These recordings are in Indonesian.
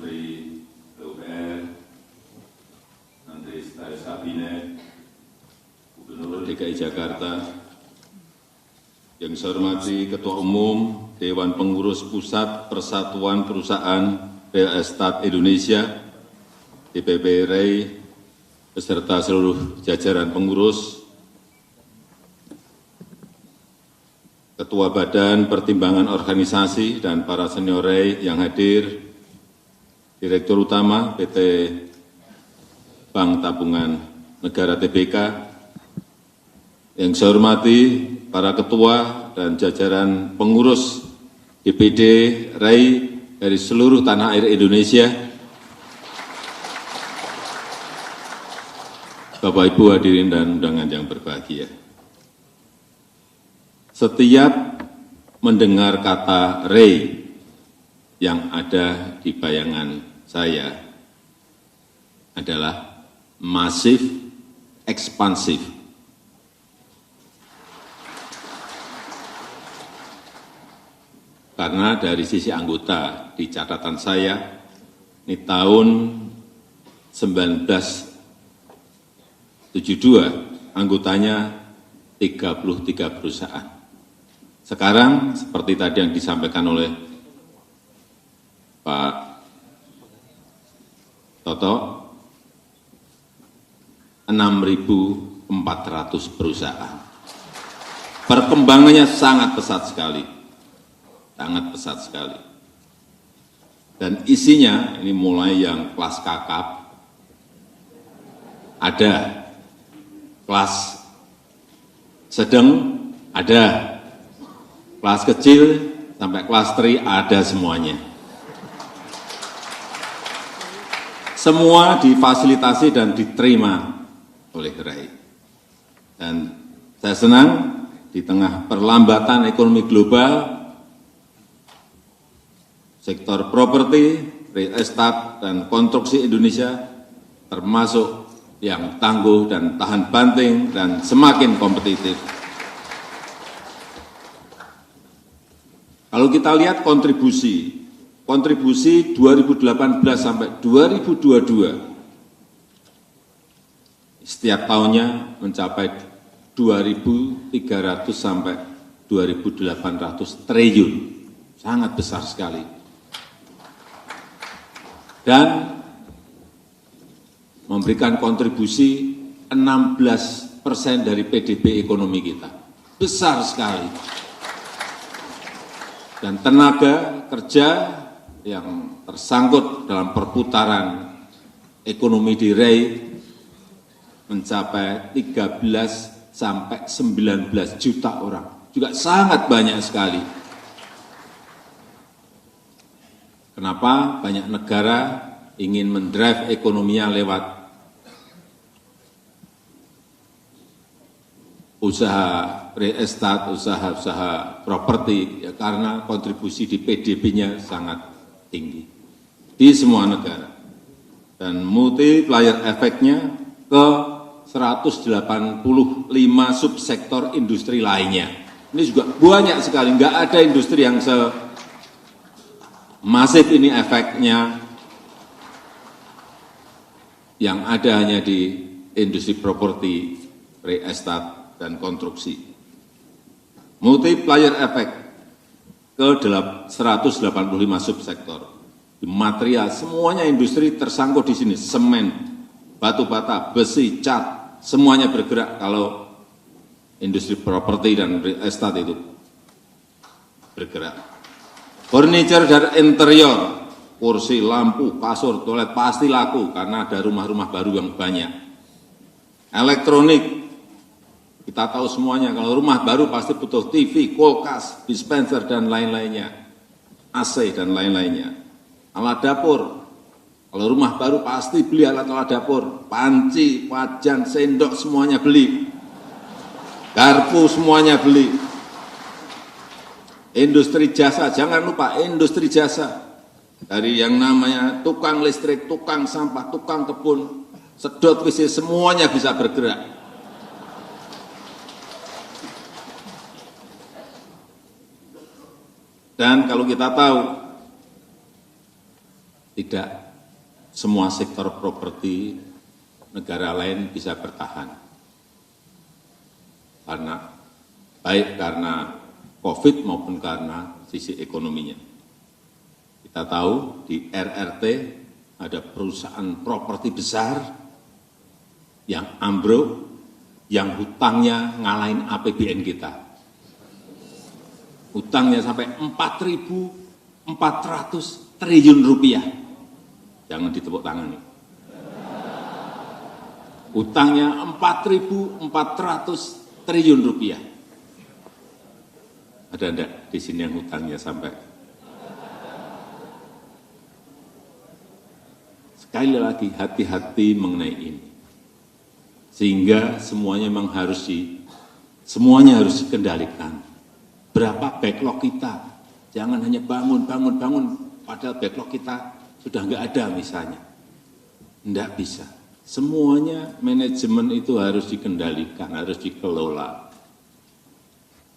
Menteri PUPR, Menteri Sekretaris Kabinet, Gubernur DKI Jakarta, yang saya hormati Ketua Umum Dewan Pengurus Pusat Persatuan Perusahaan Real Estate Indonesia, DPP REI, beserta seluruh jajaran pengurus, Ketua Badan Pertimbangan Organisasi dan para senior REI yang hadir, Direktur Utama PT Bank Tabungan Negara Tbk, yang saya hormati para ketua dan jajaran pengurus DPD REI dari seluruh tanah air Indonesia, Bapak Ibu hadirin dan undangan yang berbahagia. Setiap mendengar kata REI yang ada di bayangan saya adalah masif, ekspansif. Karena dari sisi anggota di catatan saya, ini tahun 1972, anggotanya 33 perusahaan. Sekarang, seperti tadi yang disampaikan oleh Pak Toto, 6.400 perusahaan. Perkembangannya sangat pesat sekali. Sangat pesat sekali. Dan isinya, ini mulai yang kelas kakap, ada, kelas sedang, ada, kelas kecil, sampai kelas 3 ada semuanya. Semua difasilitasi dan diterima oleh REI. Dan saya senang di tengah perlambatan ekonomi global, sektor properti, real estate, dan konstruksi Indonesia termasuk yang tangguh dan tahan banting dan semakin kompetitif. Kalau kita lihat kontribusi 2018 sampai 2022, setiap tahunnya mencapai 2.300 sampai 2.800 triliun, sangat besar sekali. Dan memberikan kontribusi 16% dari PDB ekonomi kita. Besar sekali. Dan tenaga kerja yang tersangkut dalam perputaran ekonomi di REI mencapai 13 sampai 19 juta orang. Juga sangat banyak sekali. Kenapa banyak negara ingin mendrive ekonominya lewat usaha real estate, usaha properti, ya karena kontribusi di PDB-nya sangat tinggi di semua negara. Dan multiplier efeknya ke 185 subsektor industri lainnya. Ini juga banyak sekali, nggak ada industri yang masif ini efeknya, yang ada hanya di industri properti, real estate, dan konstruksi. Multiplier efek ke 185 subsektor. Di material, semuanya industri tersangkut di sini. Semen, batu bata, besi, cat, semuanya bergerak kalau industri properti dan real estate itu bergerak. Furniture dan interior, kursi, lampu, kasur, toilet pasti laku karena ada rumah-rumah baru yang banyak. Elektronik, kita tahu semuanya, kalau rumah baru pasti butuh TV, kulkas, dispenser, dan lain-lainnya. AC dan lain-lainnya. Alat dapur, kalau rumah baru pasti beli alat-alat dapur. Panci, wajan, sendok, semuanya beli. Garpu, semuanya beli. Industri jasa, jangan lupa industri jasa. Dari yang namanya tukang listrik, tukang sampah, tukang kebun, sedot WC, semuanya bisa bergerak. Dan kalau kita tahu, tidak semua sektor properti negara lain bisa bertahan. Baik karena COVID maupun karena sisi ekonominya. Kita tahu di RRT ada perusahaan properti besar yang ambruk, yang hutangnya ngalahin APBN kita. Hutangnya sampai 4.400 triliun rupiah. Jangan ditepuk tangan. Hutangnya 4.400 triliun rupiah. Ada enggak di sini yang hutangnya sampai? Sekali lagi, hati-hati mengenai ini. Sehingga semuanya memang semuanya harus dikendalikan. Berapa backlog kita? Jangan hanya bangun, padahal backlog kita sudah enggak ada misalnya. Enggak bisa. Semuanya manajemen itu harus dikendalikan, harus dikelola.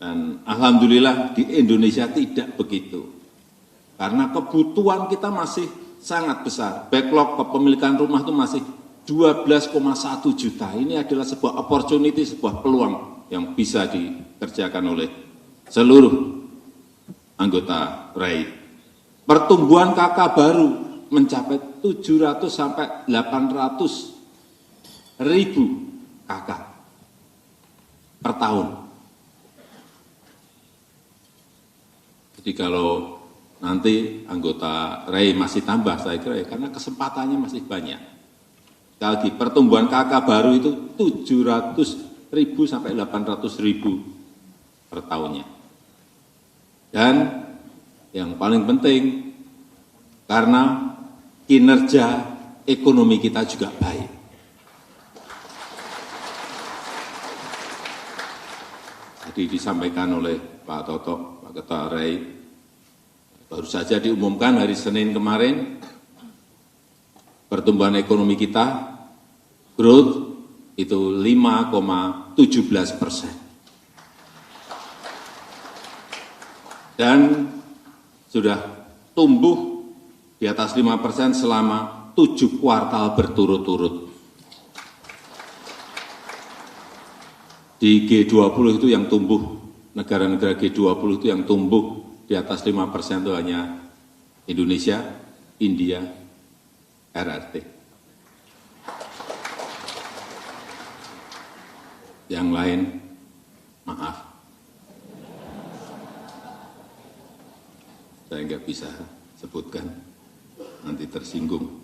Dan alhamdulillah di Indonesia tidak begitu. Karena kebutuhan kita masih sangat besar. Backlog kepemilikan rumah itu masih 12,1 juta. Ini adalah sebuah opportunity, sebuah peluang yang bisa dikerjakan oleh seluruh anggota RAI. Pertumbuhan KK baru mencapai 700 sampai 800 ribu KK per tahun. Jadi kalau nanti anggota RAI masih tambah, saya kira ya, karena kesempatannya masih banyak. Sekali lagi, pertumbuhan KK baru itu 700 ribu sampai 800 ribu per tahunnya. Dan yang paling penting, karena kinerja ekonomi kita juga baik. Tadi disampaikan oleh Pak Toto, Pak Ketua RAI, baru saja diumumkan hari Senin kemarin, pertumbuhan ekonomi kita, growth itu 5,17%. Dan sudah tumbuh di atas 5% selama 7 kuartal berturut-turut. Di G20 itu yang tumbuh, negara-negara G20 itu yang tumbuh di atas 5% itu hanya Indonesia, India, RRT. Yang lain, maaf, saya nggak bisa sebutkan, nanti tersinggung.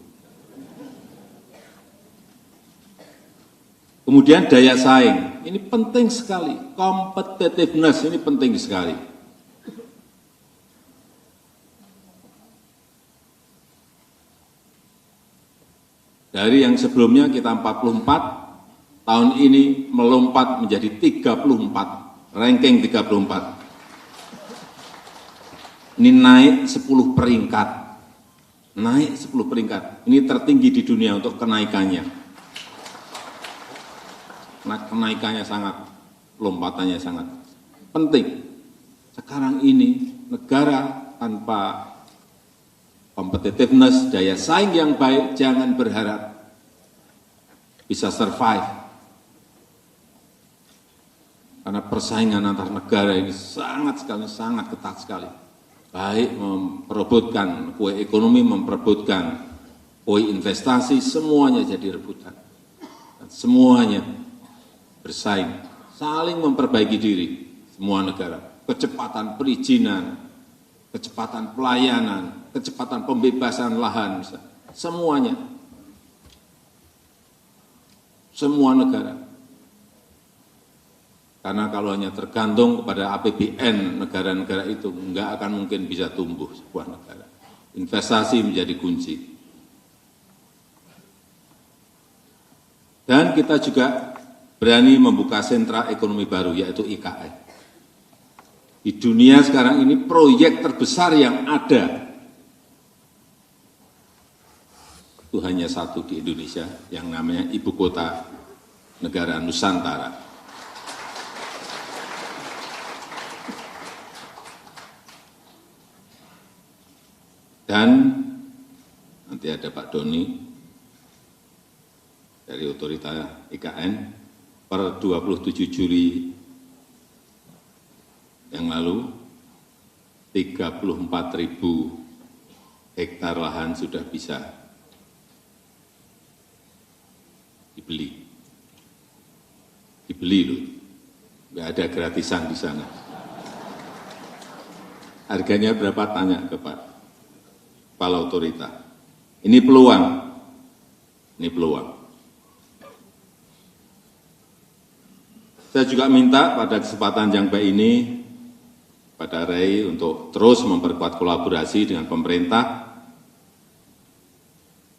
Kemudian daya saing, ini penting sekali, competitiveness ini penting sekali. Dari yang sebelumnya kita 44, tahun ini melompat menjadi 34, ranking 34. Ini naik 10 peringkat, ini tertinggi di dunia untuk kenaikannya. Kenaikannya sangat, lompatannya sangat penting. Sekarang ini negara tanpa competitiveness, daya saing yang baik, jangan berharap bisa survive. Karena persaingan antar negara ini sangat ketat sekali. Baik memperebutkan kue ekonomi, memperebutkan kue investasi, semuanya jadi rebutan. Dan semuanya bersaing, saling memperbaiki diri, semua negara. Kecepatan perizinan, kecepatan pelayanan, kecepatan pembebasan lahan, semuanya. Semua negara. Karena kalau hanya tergantung kepada APBN negara-negara itu, enggak akan mungkin bisa tumbuh sebuah negara. Investasi menjadi kunci. Dan kita juga berani membuka sentra ekonomi baru, yaitu IKN. Di dunia sekarang ini proyek terbesar yang ada itu hanya satu di Indonesia, yang namanya Ibu Kota Negara Nusantara. Dan nanti ada Pak Doni dari Otorita IKN, per 27 Juli yang lalu 34.000 hektar lahan sudah bisa dibeli loh, nggak ada gratisan di sana. Harganya berapa, tanya ke Pak Kepala Otorita. Ini peluang. Saya juga minta pada kesempatan yang baik ini, pada RAI untuk terus memperkuat kolaborasi dengan pemerintah,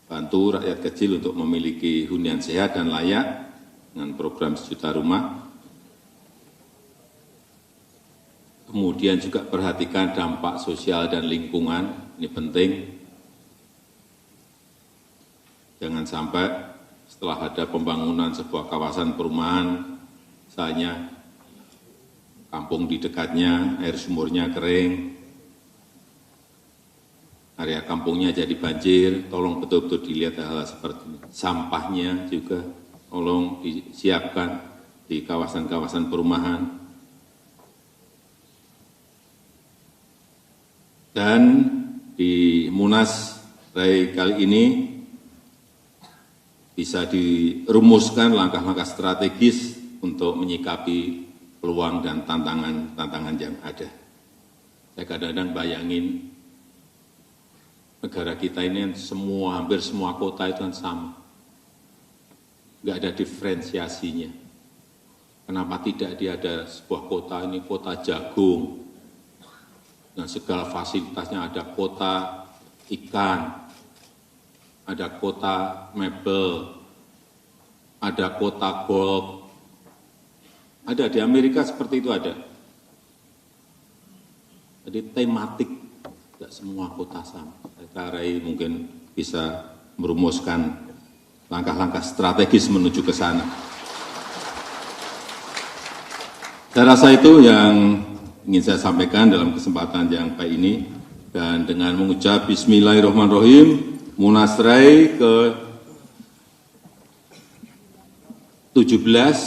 bantu rakyat kecil untuk memiliki hunian sehat dan layak dengan program 1 juta rumah. Kemudian juga perhatikan dampak sosial dan lingkungan, ini penting. Jangan sampai setelah ada pembangunan sebuah kawasan perumahan, misalnya kampung di dekatnya air sumurnya kering, area kampungnya jadi banjir, tolong betul-betul dilihat hal-hal seperti ini. Sampahnya juga tolong disiapkan di kawasan-kawasan perumahan. Dan di Munas RAI kali ini bisa dirumuskan langkah-langkah strategis untuk menyikapi peluang dan tantangan yang ada. Saya kadang-kadang bayangin negara kita ini hampir semua kota itu kan sama. Nggak ada diferensiasinya. Kenapa tidak ada sebuah kota ini kota jagung, dan segala fasilitasnya, ada kota ikan, ada kota mebel, ada kota golf. Ada di Amerika seperti itu ada. Jadi tematik, tidak semua kota sama. RAI mungkin bisa merumuskan langkah-langkah strategis menuju ke sana. Saya rasa itu yang ingin saya sampaikan dalam kesempatan yang baik ini. Dan dengan mengucap Bismillahirrahmanirrahim, Munas RAI ke-17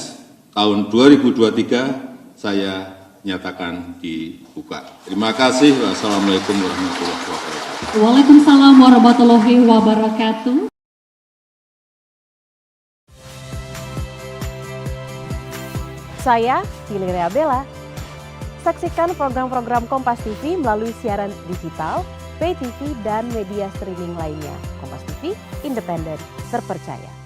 tahun 2023 saya nyatakan dibuka. Terima kasih. Wassalamualaikum warahmatullahi wabarakatuh. Waalaikumsalam warahmatullahi wabarakatuh. Saya Viliria Bella. Saksikan program-program Kompas TV melalui siaran digital, pay TV, dan media streaming lainnya. Kompas TV, independen, terpercaya.